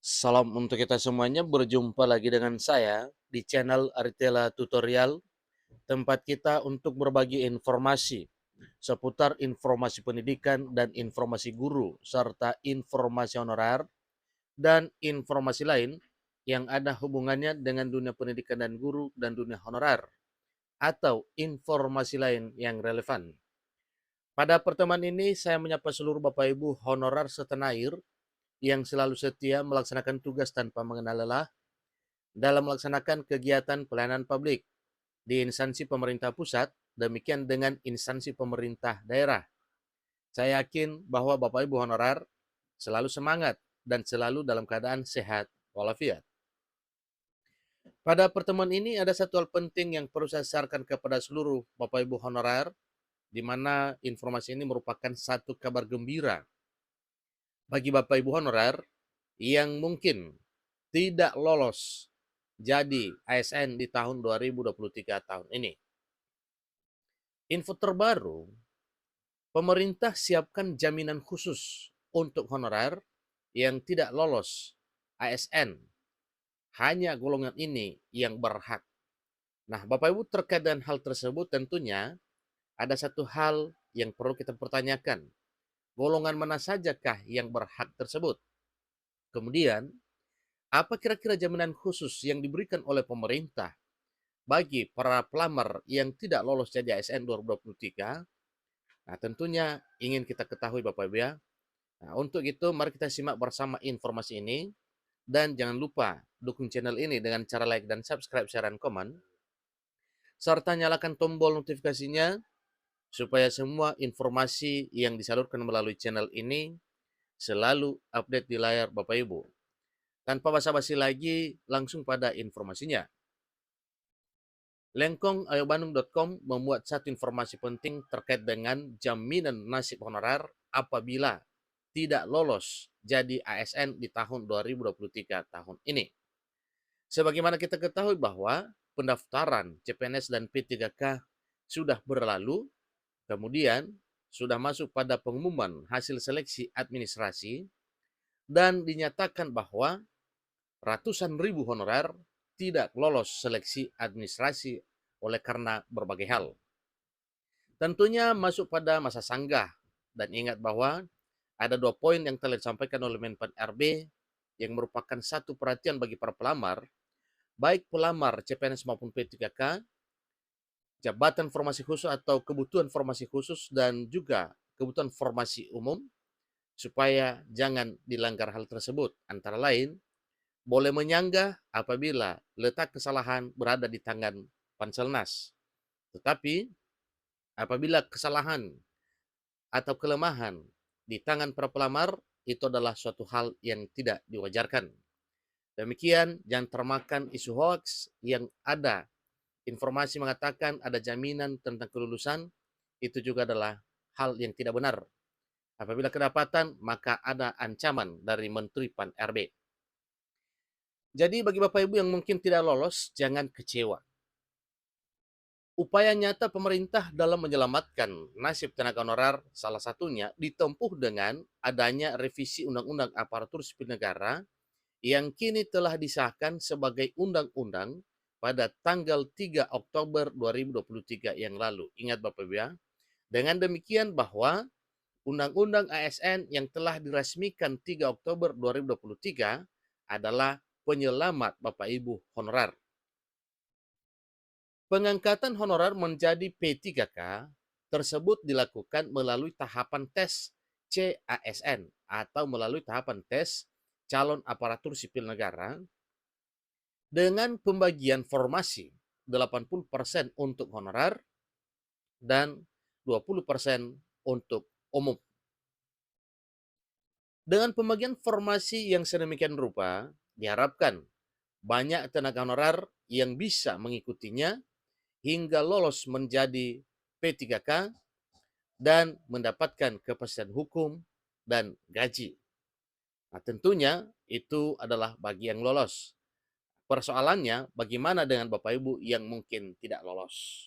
Salam untuk kita semuanya, berjumpa lagi dengan saya di channel Aritela Tutorial, tempat kita untuk berbagi informasi seputar informasi pendidikan dan informasi guru, serta informasi honorer dan informasi lain yang ada hubungannya dengan dunia pendidikan dan guru dan dunia honorer, atau informasi lain yang relevan. Pada pertemuan ini, saya menyapa seluruh Bapak Ibu honorer setanah air yang selalu setia melaksanakan tugas tanpa mengenal lelah dalam melaksanakan kegiatan pelayanan publik di instansi pemerintah pusat, demikian dengan instansi pemerintah daerah. Saya yakin bahwa Bapak Ibu honorer selalu semangat dan selalu dalam keadaan sehat walafiat. Pada pertemuan ini ada satu hal penting yang perlu saya sarankan kepada seluruh Bapak Ibu honorer, di mana informasi ini merupakan satu kabar gembira bagi Bapak Ibu honorer yang mungkin tidak lolos jadi ASN di tahun 2023 tahun ini. Info terbaru, pemerintah siapkan jaminan khusus untuk honorer yang tidak lolos ASN. Hanya golongan ini yang berhak. Nah, Bapak Ibu, terkait dengan hal tersebut tentunya ada satu hal yang perlu kita pertanyakan. Golongan mana sajakah yang berhak tersebut? Kemudian, apa kira-kira jaminan khusus yang diberikan oleh pemerintah bagi para pelamar yang tidak lolos jadi ASN 2023? Nah, tentunya ingin kita ketahui Bapak Ibu ya. Nah, untuk itu mari kita simak bersama informasi ini dan jangan lupa dukung channel ini dengan cara like dan subscribe, share, dan komen serta nyalakan tombol notifikasinya supaya semua informasi yang disalurkan melalui channel ini selalu update di layar Bapak Ibu. Tanpa basa-basi lagi, langsung pada informasinya. Lengkong.ayobandung.com memuat satu informasi penting terkait dengan jaminan nasib honorer apabila tidak lolos jadi ASN di tahun 2023 tahun ini. Sebagaimana kita ketahui bahwa pendaftaran CPNS dan P3K sudah berlalu, kemudian sudah masuk pada pengumuman hasil seleksi administrasi dan dinyatakan bahwa ratusan ribu honorer tidak lolos seleksi administrasi oleh karena berbagai hal. Tentunya masuk pada masa sanggah, dan ingat bahwa ada 2 poin yang telah disampaikan oleh Menpan RB yang merupakan satu perhatian bagi para pelamar, baik pelamar CPNS maupun P3K, jabatan formasi khusus atau kebutuhan formasi khusus dan juga kebutuhan formasi umum, supaya jangan dilanggar hal tersebut. Antara lain, boleh menyanggah apabila letak kesalahan berada di tangan Panselnas. Tetapi apabila kesalahan atau kelemahan di tangan para pelamar, itu adalah suatu hal yang tidak diwajarkan. Demikian, jangan termakan isu hoax yang ada. Informasi mengatakan ada jaminan tentang kelulusan, itu juga adalah hal yang tidak benar. Apabila kedapatan, maka ada ancaman dari Menteri Pan RB. Jadi bagi Bapak Ibu yang mungkin tidak lolos, jangan kecewa. Upaya nyata pemerintah dalam menyelamatkan nasib tenaga honorer salah satunya ditempuh dengan adanya revisi Undang-Undang Aparatur Sipil Negara yang kini telah disahkan sebagai undang-undang pada tanggal 3 Oktober 2023 yang lalu. Ingat Bapak Ibu ya, dengan demikian bahwa Undang-Undang ASN yang telah diresmikan 3 Oktober 2023 adalah penyelamat Bapak Ibu honorer. Pengangkatan honorer menjadi P3K tersebut dilakukan melalui tahapan tes CASN atau melalui tahapan tes calon aparatur sipil negara dengan pembagian formasi 80% untuk honorer dan 20% untuk umum. Dengan pembagian formasi yang sedemikian rupa, diharapkan banyak tenaga honorer yang bisa mengikutinya hingga lolos menjadi P3K dan mendapatkan kepastian hukum dan gaji. Nah, tentunya itu adalah bagi yang lolos. Persoalannya, bagaimana dengan Bapak Ibu yang mungkin tidak lolos?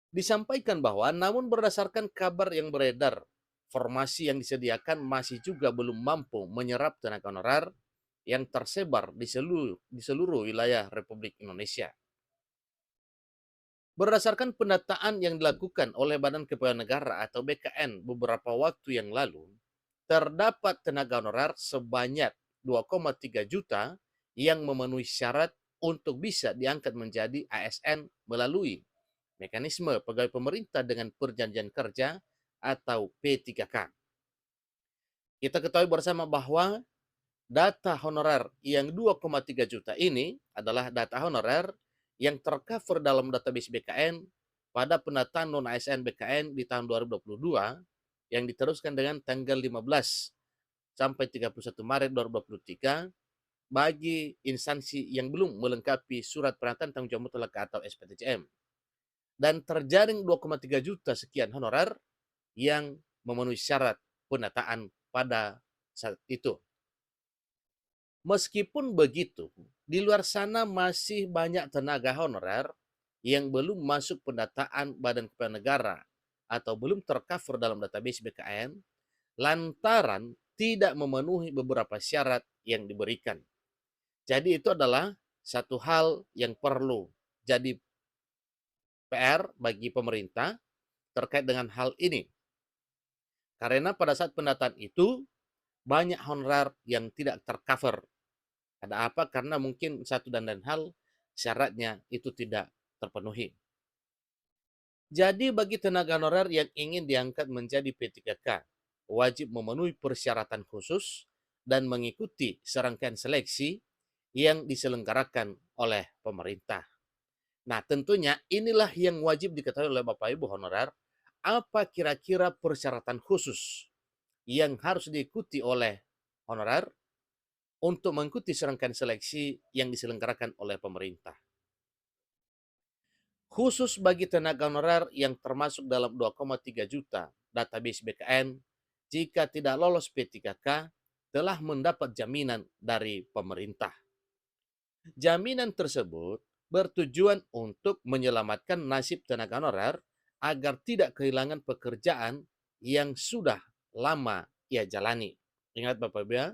Disampaikan bahwa namun berdasarkan kabar yang beredar formasi yang disediakan masih juga belum mampu menyerap tenaga honorer yang tersebar di seluruh wilayah Republik Indonesia. Berdasarkan pendataan yang dilakukan oleh Badan Kepegawaian Negara atau BKN beberapa waktu yang lalu, terdapat tenaga honorer sebanyak 2,3 juta yang memenuhi syarat untuk bisa diangkat menjadi ASN melalui mekanisme pegawai pemerintah dengan perjanjian kerja atau P3K. Kita ketahui bersama bahwa data honorer yang 2,3 juta ini adalah data honorer yang tercover dalam database BKN pada penataan non-ASN BKN di tahun 2022 yang diteruskan dengan tanggal 15 sampai 31 Maret 2023 bagi instansi yang belum melengkapi surat pernyataan tanggung jawab mutlak atau SPTJM. Dan terjaring 2,3 juta sekian honorer yang memenuhi syarat penataan pada saat itu. Meskipun begitu, di luar sana masih banyak tenaga honorer yang belum masuk pendataan Badan Kepegawaian Negara atau belum tercover dalam database BKN lantaran tidak memenuhi beberapa syarat yang diberikan. Jadi itu adalah satu hal yang perlu jadi PR bagi pemerintah terkait dengan hal ini. Karena pada saat pendataan itu banyak honorer yang tidak tercover. Ada apa? Karena mungkin satu dan lain hal syaratnya itu tidak terpenuhi. Jadi bagi tenaga honorer yang ingin diangkat menjadi P3K, wajib memenuhi persyaratan khusus dan mengikuti serangkaian seleksi yang diselenggarakan oleh pemerintah. Nah, tentunya inilah yang wajib diketahui oleh Bapak Ibu honorer, apa kira-kira persyaratan khusus yang harus diikuti oleh honorer untuk mengikuti serangkaian seleksi yang diselenggarakan oleh pemerintah. Khusus bagi tenaga honorer yang termasuk dalam 2,3 juta database BKN, jika tidak lolos P3K, telah mendapat jaminan dari pemerintah. Jaminan tersebut bertujuan untuk menyelamatkan nasib tenaga honorer agar tidak kehilangan pekerjaan yang sudah lama ia jalani. Ingat Bapak Ibu ya,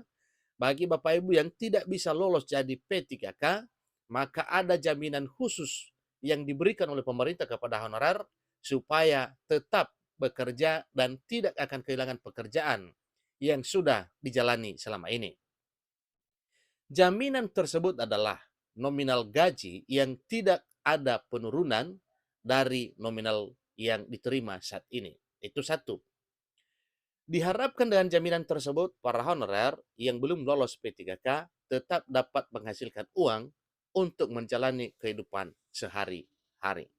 bagi Bapak Ibu yang tidak bisa lolos jadi P3K, maka ada jaminan khusus yang diberikan oleh pemerintah kepada honorer supaya tetap bekerja dan tidak akan kehilangan pekerjaan yang sudah dijalani selama ini. Jaminan tersebut adalah nominal gaji yang tidak ada penurunan dari nominal yang diterima saat ini. Itu satu. Diharapkan dengan jaminan tersebut, para honorer yang belum lolos P3K tetap dapat menghasilkan uang untuk menjalani kehidupan sehari-hari.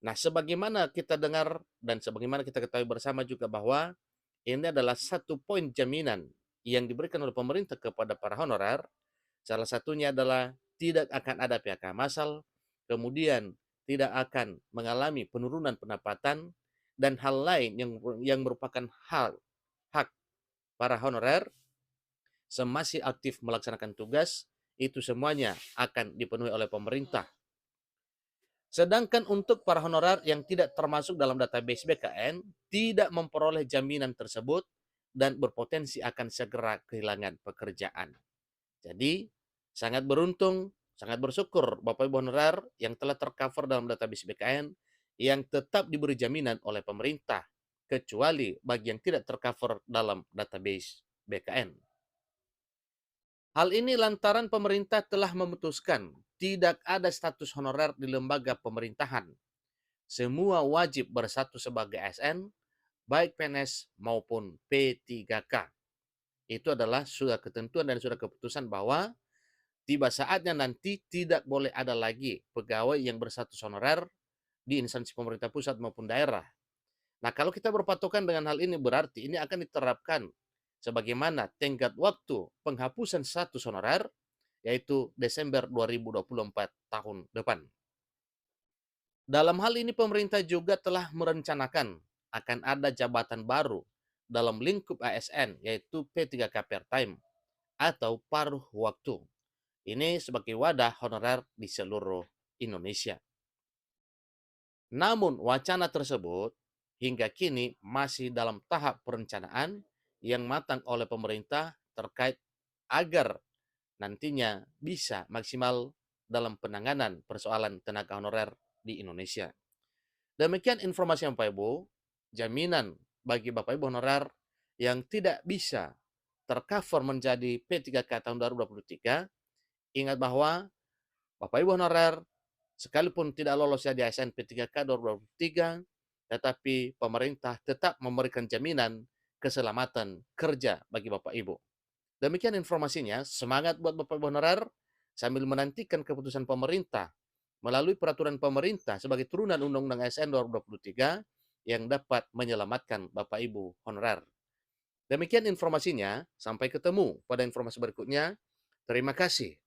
Nah, sebagaimana kita dengar dan sebagaimana kita ketahui bersama juga bahwa ini adalah satu poin jaminan yang diberikan oleh pemerintah kepada para honorer. Salah satunya adalah tidak akan ada PHK massal, kemudian tidak akan mengalami penurunan pendapatan, dan hal lain yang merupakan hak para honorer semasih aktif melaksanakan tugas, itu semuanya akan dipenuhi oleh pemerintah. Sedangkan untuk para honorer yang tidak termasuk dalam database BKN, tidak memperoleh jaminan tersebut dan berpotensi akan segera kehilangan pekerjaan. Jadi, sangat beruntung, sangat bersyukur Bapak Ibu honorer yang telah tercover dalam database BKN yang tetap diberi jaminan oleh pemerintah, kecuali bagi yang tidak tercover dalam database BKN. Hal ini lantaran pemerintah telah memutuskan tidak ada status honorer di lembaga pemerintahan. Semua wajib bersatu sebagai ASN, baik PNS maupun P3K. Itu adalah sudah ketentuan dan sudah keputusan bahwa tiba saatnya nanti tidak boleh ada lagi pegawai yang berstatus honorer di instansi pemerintah pusat maupun daerah. Nah, kalau kita berpatokan dengan hal ini berarti ini akan diterapkan sebagaimana tenggat waktu penghapusan status honorer, yaitu Desember 2024 tahun depan. Dalam hal ini pemerintah juga telah merencanakan akan ada jabatan baru dalam lingkup ASN, yaitu P3K part-time atau paruh waktu. Ini sebagai wadah honorer di seluruh Indonesia. Namun wacana tersebut hingga kini masih dalam tahap perencanaan yang matang oleh pemerintah terkait agar nantinya bisa maksimal dalam penanganan persoalan tenaga honorer di Indonesia. Demikian informasi yang Bapak Ibu, jaminan bagi Bapak Ibu honorer yang tidak bisa tercover menjadi P3K tahun 2023, ingat bahwa Bapak Ibu honorer sekalipun tidak lolos di ASN P3K 2023, tetapi pemerintah tetap memberikan jaminan keselamatan kerja bagi Bapak Ibu. Demikian informasinya, semangat buat Bapak Ibu honorer sambil menantikan keputusan pemerintah melalui peraturan pemerintah sebagai turunan Undang-Undang ASN 2023 yang dapat menyelamatkan Bapak Ibu honorer. Demikian informasinya, sampai ketemu pada informasi berikutnya. Terima kasih.